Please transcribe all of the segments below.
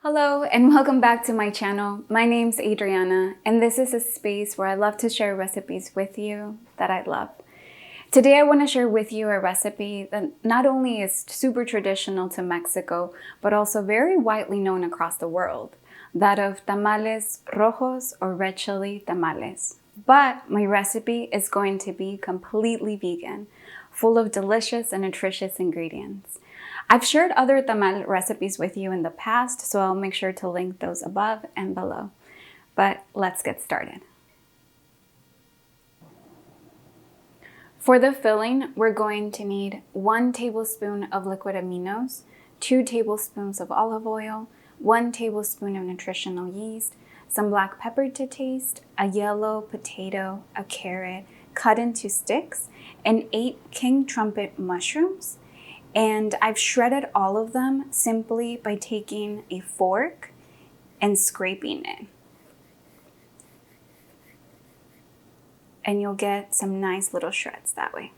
Hello and welcome back to my channel. My name's Adriana and this is a space where I love to share recipes with you that I love. Today I want to share with you a recipe that not only is super traditional to Mexico, but also very widely known across the world, that of tamales rojos or red chili tamales. But my recipe is going to be completely vegan, full of delicious and nutritious ingredients. I've shared other tamal recipes with you in the past, so I'll make sure to link those above and below. But let's get started. For the filling, we're going to need 1 tablespoon of liquid aminos, 2 tablespoons of olive oil, 1 tablespoon of nutritional yeast, some black pepper to taste, a yellow potato, a carrot cut into sticks, and 8 king trumpet mushrooms. And I've shredded all of them simply by taking a fork and scraping it. And you'll get some nice little shreds that way.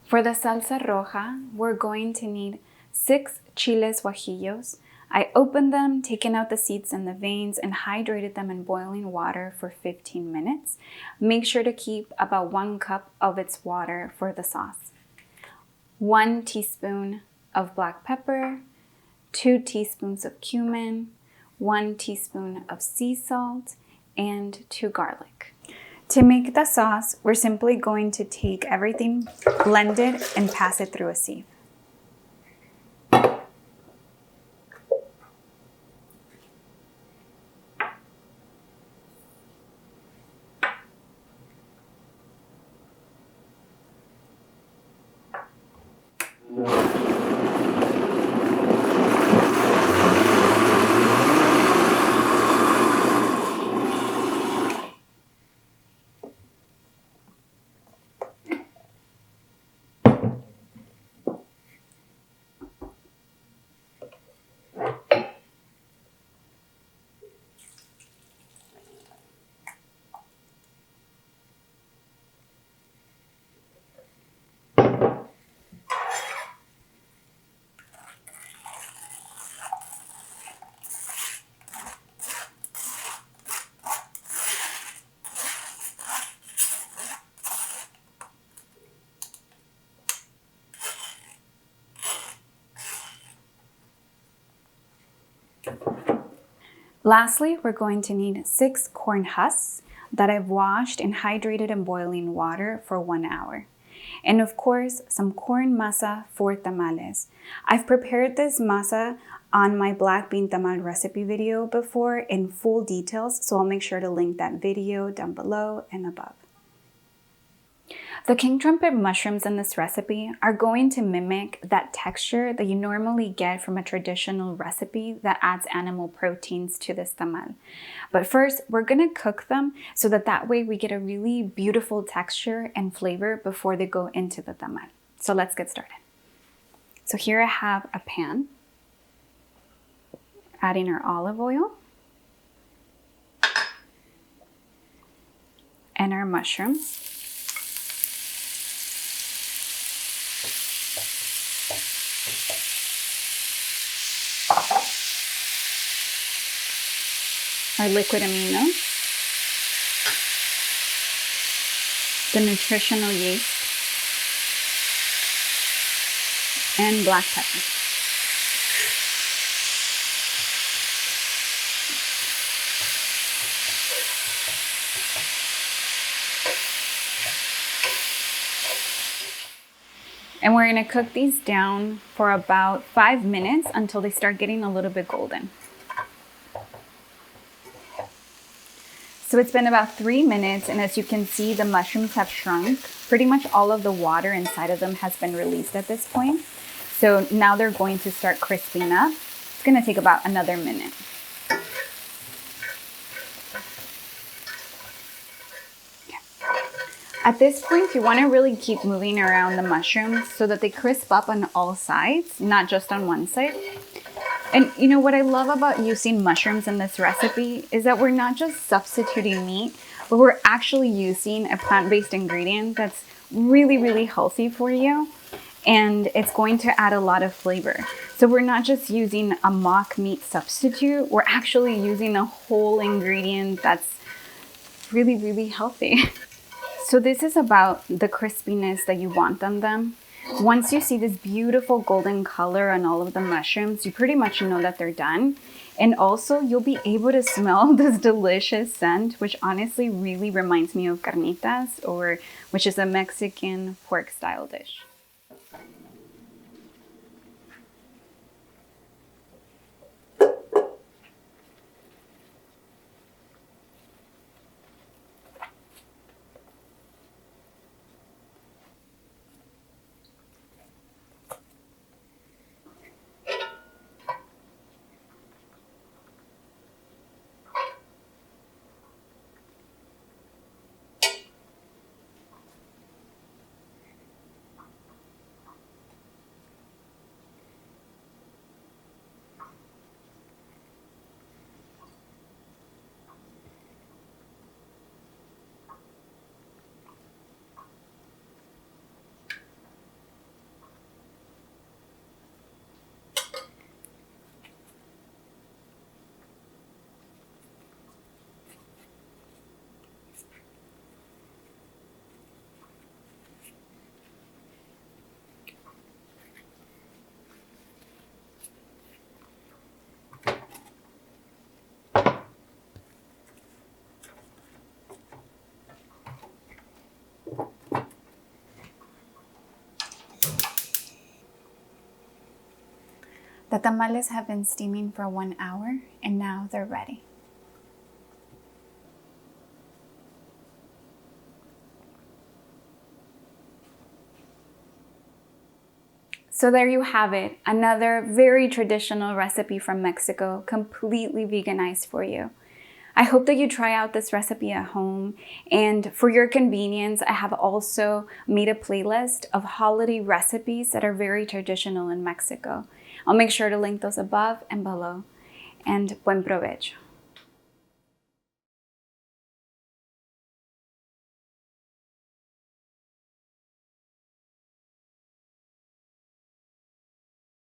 For the salsa roja, we're going to need 6 chiles guajillos. I opened them, taken out the seeds and the veins, and hydrated them in boiling water for 15 minutes. Make sure to keep about 1 cup of its water for the sauce. 1 teaspoon of black pepper, 2 teaspoons of cumin, 1 teaspoon of sea salt, and 2 garlic. To make the sauce, we're simply going to take everything, blend it, and pass it through a sieve. Lastly, we're going to need 6 corn husks that I've washed and hydrated in boiling water for 1 hour. And of course, some corn masa for tamales. I've prepared this masa on my black bean tamal recipe video before in full details, so I'll make sure to link that video down below and above. The king trumpet mushrooms in this recipe are going to mimic that texture that you normally get from a traditional recipe that adds animal proteins to this tamal. But first, we're going to cook them so that way we get a really beautiful texture and flavor before they go into the tamal. So let's get started. So here I have a pan, adding our olive oil and our mushrooms. Our liquid aminos, the nutritional yeast, and black pepper. And we're going to cook these down for about 5 minutes until they start getting a little bit golden. So it's been about 3 minutes, and as you can see, the mushrooms have shrunk. Pretty much all of the water inside of them has been released at this point. So now they're going to start crisping up. It's going to take about another minute. At this point, you want to really keep moving around the mushrooms so that they crisp up on all sides, not just on one side. And you know what I love about using mushrooms in this recipe is that we're not just substituting meat, but we're actually using a plant-based ingredient that's really, really healthy for you. and it's going to add a lot of flavor. So we're not just using a mock meat substitute, we're actually using a whole ingredient that's really, really healthy. So this is about the crispiness that you want on them. Once you see this beautiful golden color on all of the mushrooms, you pretty much know that they're done. And also you'll be able to smell this delicious scent, which honestly really reminds me of carnitas, which is a Mexican pork style dish. The tamales have been steaming for 1 hour and now they're ready. So there you have it, another very traditional recipe from Mexico, completely veganized for you. I hope that you try out this recipe at home, and for your convenience, I have also made a playlist of holiday recipes that are very traditional in Mexico. I'll make sure to link those above and below, and buen provecho.